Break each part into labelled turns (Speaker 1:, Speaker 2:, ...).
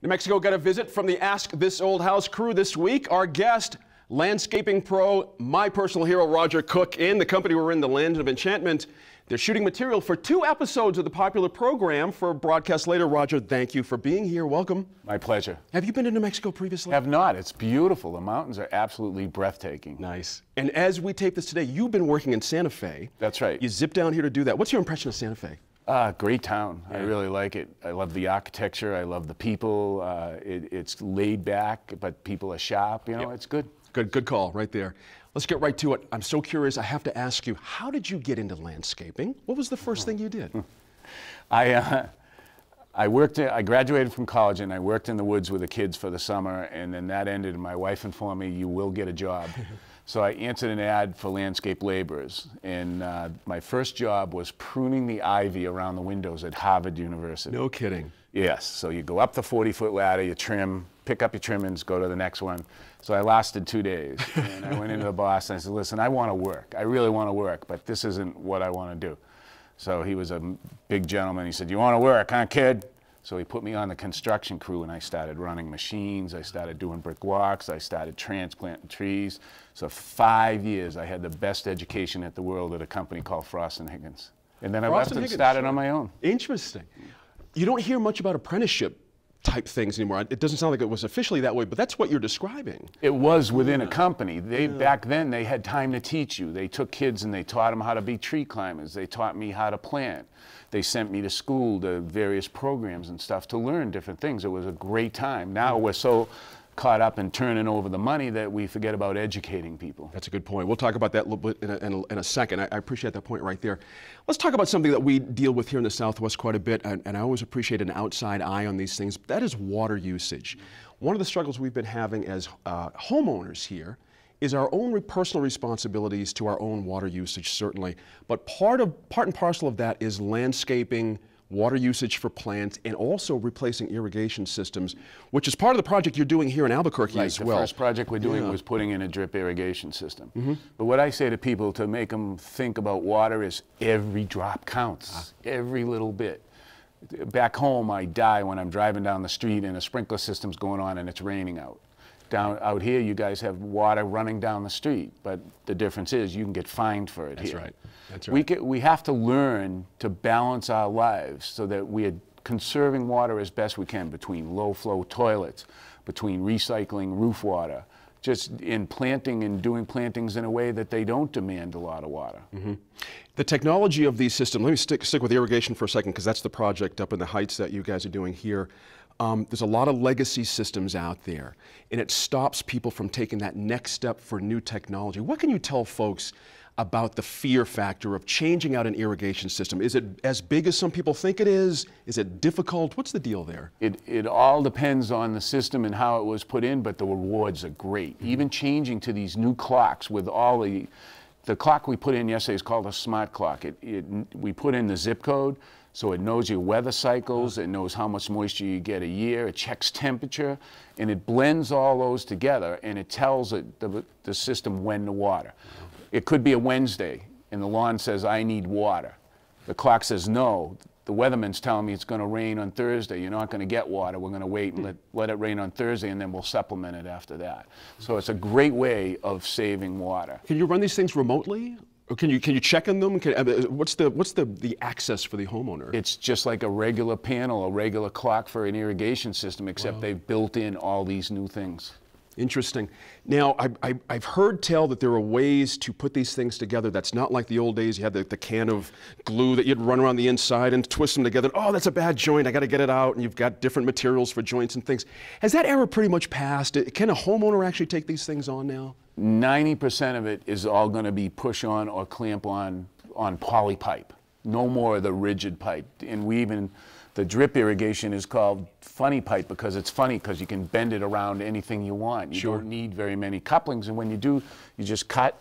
Speaker 1: New Mexico got a visit from the Ask This Old House crew this week. Our guest, landscaping pro, my personal hero, Roger Cook, and the company we're in, the Land of Enchantment. They're shooting material for 2 episodes of the popular program for broadcast later. Roger, thank you for being here. Welcome.
Speaker 2: My pleasure.
Speaker 1: Have you been to New Mexico previously?
Speaker 2: Have not. It's beautiful. The mountains are absolutely breathtaking.
Speaker 1: Nice. And as we tape this today, you've been working in Santa Fe.
Speaker 2: That's right.
Speaker 1: You zipped down here to do that. What's your impression of Santa Fe?
Speaker 2: Great town. Yeah. I really like it. I love the architecture. I love the people. It's laid back, but people are sharp. You know, It's good.
Speaker 1: Good call right there. Let's get right to it. I'm so curious. I have to ask you, how did you get into landscaping? What was the first thing you did?
Speaker 2: I graduated from college and I worked in the woods with the kids for the summer, and then that ended and my wife informed me, you will get a job. So I answered an ad for landscape laborers, and my first job was pruning the ivy around the windows at Harvard University.
Speaker 1: No kidding.
Speaker 2: Yes, so you go up the 40-foot ladder, you trim, pick up your trimmings, go to the next one. So I lasted 2 days, and I went into the boss and I said, listen, I want to work. I really want to work, but this isn't what I want to do. So he was a big gentleman. He said, you want to work, huh, kid? So he put me on the construction crew, and I started running machines. I started doing brick walks. I started transplanting trees. So 5 years, I had the best education at the world at a company called Frost & Higgins. And then I left and started on my own.
Speaker 1: Interesting. You don't hear much about apprenticeship type things anymore. It doesn't sound like it was officially that way, but that's what you're describing.
Speaker 2: It was within a company. Back then, they had time to teach you. They took kids and they taught them how to be tree climbers. They taught me how to plant. They sent me to school to various programs and stuff to learn different things. It was a great time. Now we're so caught up in turning over the money that we forget about educating people.
Speaker 1: That's a good point. We'll talk about that a little bit in a second. I appreciate that point right there. Let's talk about something that we deal with here in the Southwest quite a bit, and I always appreciate an outside eye on these things. That is water usage. One of the struggles we've been having as homeowners here is our own personal responsibilities to our own water usage, certainly. But part and parcel of that is landscaping, water usage for plants, and also replacing irrigation systems, which is part of the project you're doing here in Albuquerque as well.
Speaker 2: The first project we're doing was putting in a drip irrigation system. But what I say to people to make them think about water is every drop counts, every little bit. Back home, I die when I'm driving down the street and a sprinkler system's going on and it's raining out. Out here, you guys have water running down the street, but the difference is you can get fined for it here.
Speaker 1: That's right. That's right.
Speaker 2: We have to learn to balance our lives so that we are conserving water as best we can between low-flow toilets, between recycling roof water, just in planting and doing plantings in a way that they don't demand a lot of water.
Speaker 1: The technology of these systems, let me stick with irrigation for a second, because that's the project up in the Heights that you guys are doing here. There's a lot of legacy systems out there, and it stops people from taking that next step for new technology. What can you tell folks about the fear factor of changing out an irrigation system? Is it as big as some people think it is? Is it difficult? What's the deal there?
Speaker 2: It all depends on the system and how it was put in, but the rewards are great. Even changing to these new clocks with all the clock we put in yesterday is called a smart clock. We put in the zip code, so it knows your weather cycles, it knows how much moisture you get a year, it checks temperature, and it blends all those together, and it tells the system when to water. It could be a Wednesday, and the lawn says, I need water. The clock says, no, the weatherman's telling me it's going to rain on Thursday. You're not going to get water. We're going to wait and let it rain on Thursday, and then we'll supplement it after that. So it's a great way of saving water.
Speaker 1: Can you run these things remotely? Or can you check on them? What's the access for the homeowner?
Speaker 2: It's just like a regular panel, a regular clock for an irrigation system, except they've built in all these new things.
Speaker 1: Interesting. Now, I've heard tell that there are ways to put these things together that's not like the old days. You had the can of glue that you'd run around the inside and twist them together. Oh, that's a bad joint. I got to get it out. And you've got different materials for joints and things. Has that era pretty much passed? Can a homeowner actually take these things on now?
Speaker 2: 90% of it is all going to be push-on or clamp-on poly pipe. No more of the rigid pipe. And the drip irrigation is called funny pipe because it's funny because you can bend it around anything you want. You don't need very many couplings, and when you do, you just cut,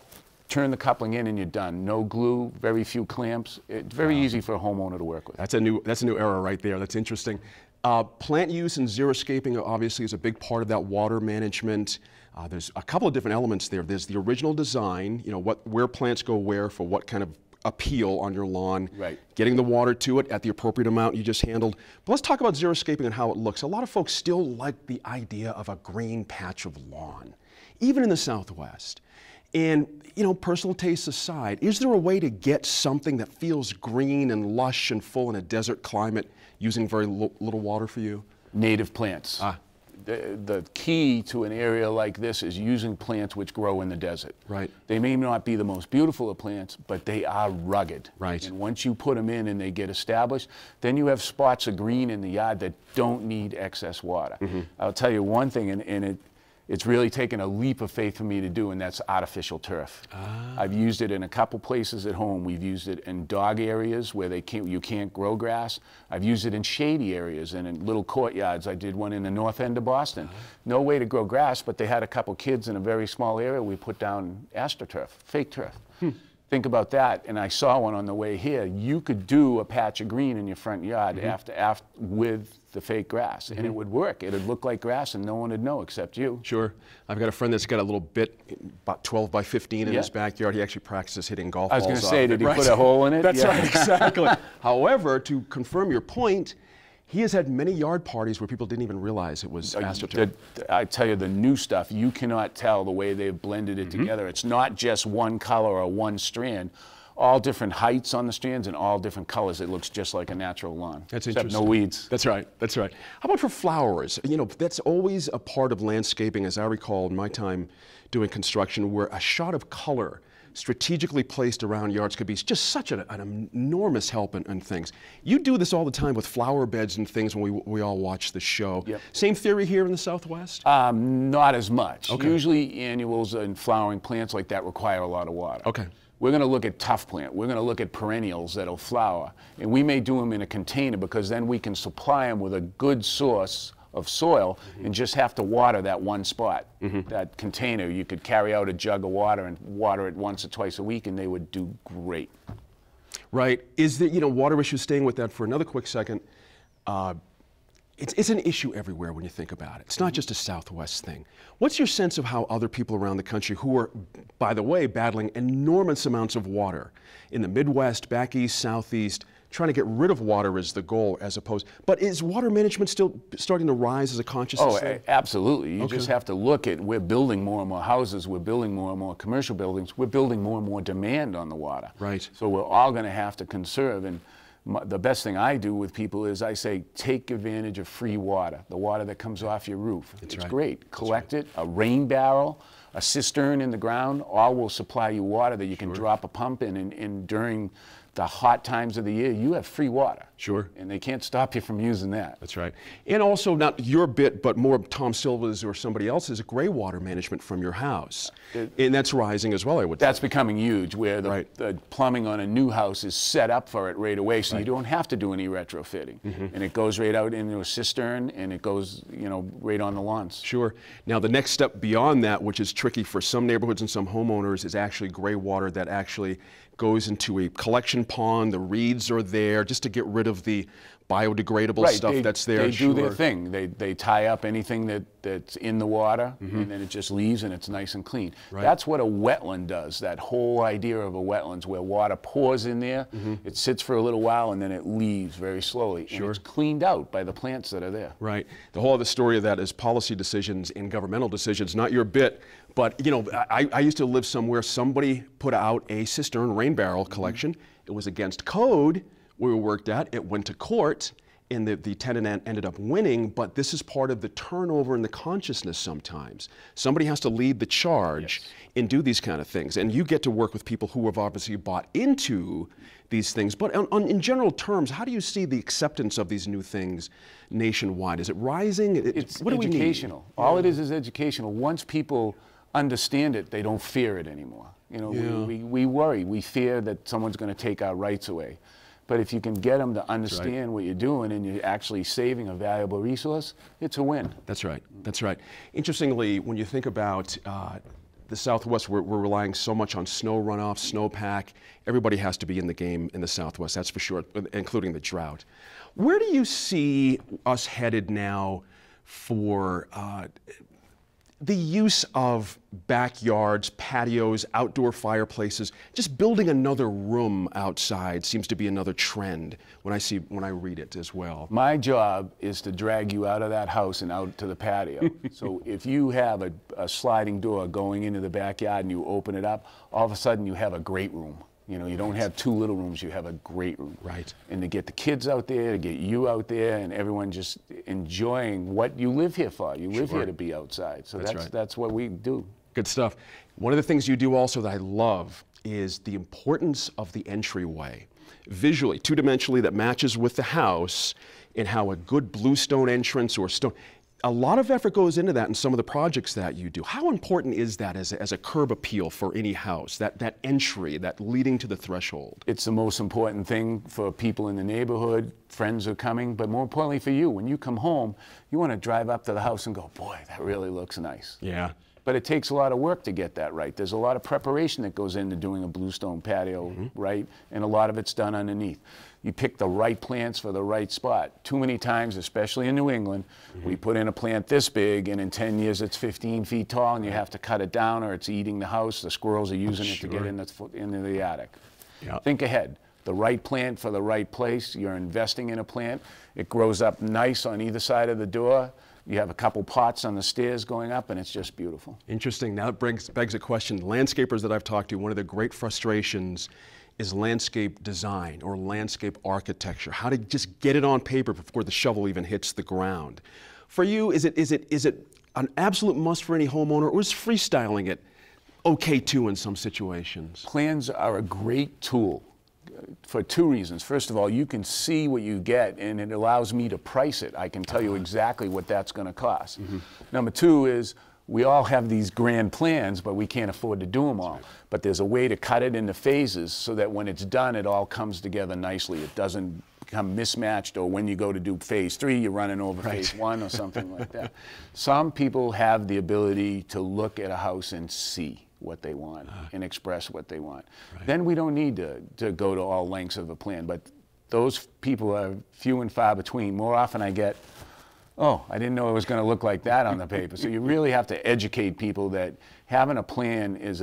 Speaker 2: turn the coupling in, and you're done. No glue, very few clamps. It's very easy for a homeowner to work with.
Speaker 1: That's a new era right there. That's interesting. Plant use and xeriscaping obviously is a big part of that water management. There's a couple of different elements there. There's the original design, you know, where plants go where for what kind of appeal on your lawn.
Speaker 2: Right.
Speaker 1: Getting the water to it at the appropriate amount you just handled. But let's talk about xeriscaping and how it looks. A lot of folks still like the idea of a green patch of lawn, even in the Southwest. And, you know, personal tastes aside, is there a way to get something that feels green and lush and full in a desert climate using very little water for you?
Speaker 2: Native plants. The key to an area like this is using plants which grow in the desert.
Speaker 1: Right.
Speaker 2: They may not be the most beautiful of plants, but they are rugged.
Speaker 1: Right.
Speaker 2: And once you put them in and they get established, then you have spots of green in the yard that don't need excess water. I'll tell you one thing, and it's really taken a leap of faith for me to do, and that's artificial turf. I've used it in a couple places at home. We've used it in dog areas where you can't grow grass. I've used it in shady areas and in little courtyards. I did one in the north end of Boston. No way to grow grass, but they had a couple kids in a very small area. We put down astroturf, fake turf. Think about that, and I saw one on the way here. You could do a patch of green in your front yard after with the fake grass, and it would work. It would look like grass, and no one would know except you.
Speaker 1: Sure. I've got a friend that's got a little bit, about 12 by 15 in his backyard. He actually practices hitting golf balls.
Speaker 2: I was going to say, did he put a hole in it?
Speaker 1: That's right, exactly. However, to confirm your point, he has had many yard parties where people didn't even realize it was astroturf.
Speaker 2: I tell you, the new stuff, you cannot tell the way they've blended it together. It's not just one color or one strand. All different heights on the strands and all different colors. It looks just like a natural lawn.
Speaker 1: That's
Speaker 2: except
Speaker 1: interesting.
Speaker 2: no weeds.
Speaker 1: That's right. That's right. How about for flowers? You know, that's always a part of landscaping, as I recall in my time doing construction, where a shot of color strategically placed around yards could be just such an enormous help in things. You do this all the time with flower beds and things when we all watch the show.
Speaker 2: Yep.
Speaker 1: Same theory here in the Southwest?
Speaker 2: Not as much.
Speaker 1: Okay.
Speaker 2: Usually annuals and flowering plants like that require a lot of water.
Speaker 1: Okay.
Speaker 2: We're going to look at tough plant. We're going to look at perennials that'll flower. And we may do them in a container because then we can supply them with a good source of soil and just have to water that one spot. That container, you could carry out a jug of water and water it once or twice a week and they would do great.
Speaker 1: Right. Is there, you know, water issues, staying with that for another quick second, it's an issue everywhere when you think about it. It's not just a Southwest thing. What's your sense of how other people around the country who are, by the way, battling enormous amounts of water in the Midwest, back east, southeast, trying to get rid of water is the goal as opposed, but is water management still starting to rise as a consciousness thing?
Speaker 2: Absolutely. You just have to look at, we're building more and more houses, we're building more and more commercial buildings, we're building more and more demand on the water.
Speaker 1: Right.
Speaker 2: So we're all going to have to conserve. And the best thing I do with people is I say, take advantage of free water, the water that comes off your roof. It's great. Collect it, a rain barrel, a cistern in the ground, all will supply you water that you can drop a pump in, and during the hot times of the year, you have free water.
Speaker 1: Sure.
Speaker 2: And they can't stop you from using that.
Speaker 1: That's right. And also, not your bit, but more Tom Silva's or somebody else's, gray water management from your house. And that's rising as well, I would say.
Speaker 2: That's becoming huge, where the plumbing on a new house is set up for it right away, so you don't have to do any retrofitting. And it goes right out into a cistern, and it goes, you know, right on the lawns.
Speaker 1: Sure. Now, the next step beyond that, which is tricky for some neighborhoods and some homeowners, is actually gray water that actually goes into a collection pond. The reeds are there just to get rid of the biodegradable stuff that's there.
Speaker 2: They do their thing. They tie up anything that's in the water, and then it just leaves and it's nice and clean. That's what a wetland does, that whole idea of a wetlands where water pours in there, it sits for a little while, and then it leaves very slowly. And it's cleaned out by the plants that are there.
Speaker 1: Right. The whole other story of that is policy decisions and governmental decisions, not your bit. But, you know, I used to live somewhere, somebody put out a cistern rain barrel collection. It was against code we worked at. It went to court, and the tenant ended up winning, but this is part of the turnover in the consciousness sometimes. Somebody has to lead the charge and do these kind of things. And you get to work with people who have obviously bought into these things. But in general terms, how do you see the acceptance of these new things nationwide? Is it rising?
Speaker 2: It's educational. All it is educational. Once people understand it, they don't fear it anymore. You know, we worry, we fear that someone's going to take our rights away. But if you can get them to understand what you're doing and you're actually saving a valuable resource, it's a win.
Speaker 1: That's right. That's right. Interestingly, when you think about the Southwest, we're relying so much on snow runoff, snowpack. Everybody has to be in the game in the Southwest, that's for sure, including the drought. Where do you see us headed now for the use of backyards, patios, outdoor fireplaces, just building another room outside seems to be another trend when I read it as well.
Speaker 2: My job is to drag you out of that house and out to the patio. So if you have a sliding door going into the backyard and you open it up, all of a sudden you have a great room. You know, you don't have two little rooms, you have a great room.
Speaker 1: Right.
Speaker 2: And to get the kids out there, to get you out there, and everyone just enjoying what you live here for. You live here to be outside. So that's what we do.
Speaker 1: Good stuff. One of the things you do also that I love is the importance of the entryway. Visually, two-dimensionally, that matches with the house, and how a good bluestone entrance or stone, a lot of effort goes into that in some of the projects that you do. How important is that as a curb appeal for any house, that entry, that leading to the threshold?
Speaker 2: It's the most important thing for people in the neighborhood, friends are coming, but more importantly for you. When you come home, you want to drive up to the house and go, boy, that really looks nice.
Speaker 1: Yeah.
Speaker 2: But it takes a lot of work to get that right. There's a lot of preparation that goes into doing a bluestone patio, right? And a lot of it's done underneath. You pick the right plants for the right spot. Too many times, especially in New England, we put in a plant this big, and in 10 years it's 15 feet tall, and you have to cut it down, or it's eating the house. The squirrels are using it to get into the attic.
Speaker 1: Yeah.
Speaker 2: Think ahead. The right plant for the right place. You're investing in a plant. It grows up nice on either side of the door. You have a couple pots on the stairs going up, and it's just beautiful.
Speaker 1: Interesting. Now it begs a question. Landscapers that I've talked to, one of the great frustrations is landscape design or landscape architecture. How to just get it on paper before the shovel even hits the ground. For you, is it an absolute must for any homeowner, or is freestyling it okay too in some situations?
Speaker 2: Plans are a great tool for two reasons. First of all, you can see what you get, and it allows me to price it. I can tell you exactly what that's going to cost. Number two is, we all have these grand plans, but we can't afford to do them all. But there's a way to cut it into phases so that when it's done, it all comes together nicely. It doesn't become mismatched, or when you go to do phase 3, you're running over phase 1 or something like that. Some people have the ability to look at a house and see what they want and express what they want. Then we don't need to go to all lengths of a plan, but those people are few and far between. More often I get, oh, I didn't know it was going to look like that on the paper. So you really have to educate people that having a plan is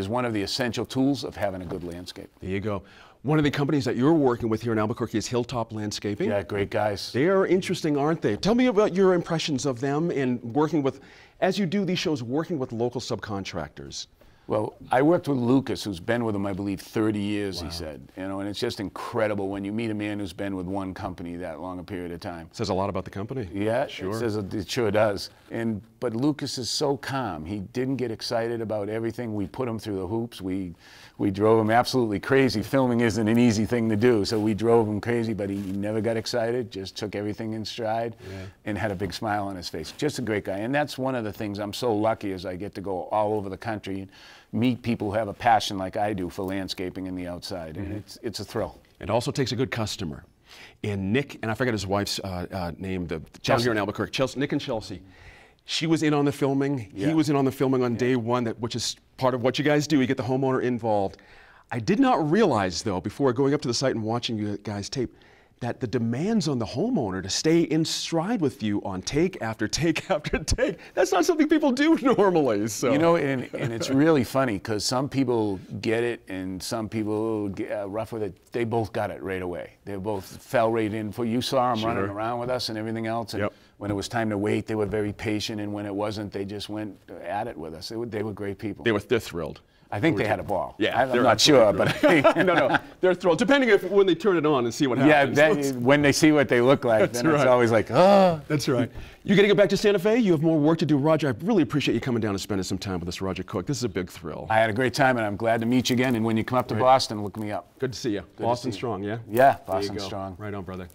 Speaker 2: one of the essential tools of having a good landscape.
Speaker 1: There you go. One of the companies that you're working with here in Albuquerque is Hilltop Landscaping.
Speaker 2: Yeah, great guys.
Speaker 1: They are interesting, aren't they? Tell me about your impressions of them and working with, as you do these shows, working with local subcontractors.
Speaker 2: Well, I worked with Lucas, who's been with him, I believe, 30 years, he said. You know, and it's just incredible when you meet a man who's been with one company that long a period of time.
Speaker 1: Says a lot about the company.
Speaker 2: Yeah,
Speaker 1: sure.
Speaker 2: It sure does. But Lucas is so calm. He didn't get excited about everything. We put him through the hoops. We drove him absolutely crazy. Filming isn't an easy thing to do, so we drove him crazy, but he never got excited, just took everything in stride and had a big smile on his face. Just a great guy. And that's one of the things I'm so lucky is I get to go all over the country and meet people who have a passion like I do for landscaping in the outside, and it's a thrill.
Speaker 1: It also takes a good customer. And Nick, and I forgot his wife's name, the town here in Albuquerque, Chelsea, Nick and Chelsea. She was in on the filming. He was in on the filming on day one, which is part of what you guys do. You get the homeowner involved. I did not realize, though, before going up to the site and watching you guys tape, that the demands on the homeowner to stay in stride with you on take after take after take, that's not something people do normally. So.
Speaker 2: You know, and it's really funny because some people get it and some people get rough with it. They both got it right away. They both fell right in for you saw them running around with us and everything else. And when it was time to wait, they were very patient, and when it wasn't, they just went at it with us. They were great people.
Speaker 1: They're thrilled.
Speaker 2: I think they had a ball.
Speaker 1: Yeah,
Speaker 2: I'm not sure, but
Speaker 1: no, they're thrilled. Depending if when they turn it on and see what happens.
Speaker 2: Yeah, when they see what they look like, then it's always like, oh.
Speaker 1: That's right. You got to go back to Santa Fe. You have more work to do, Roger. I really appreciate you coming down and spending some time with us, Roger Cook. This is a big thrill.
Speaker 2: I had a great time, and I'm glad to meet you again. And when you come up to Boston, look me up.
Speaker 1: Good to see you. Boston strong, yeah.
Speaker 2: Yeah, Boston strong.
Speaker 1: Right on, brother.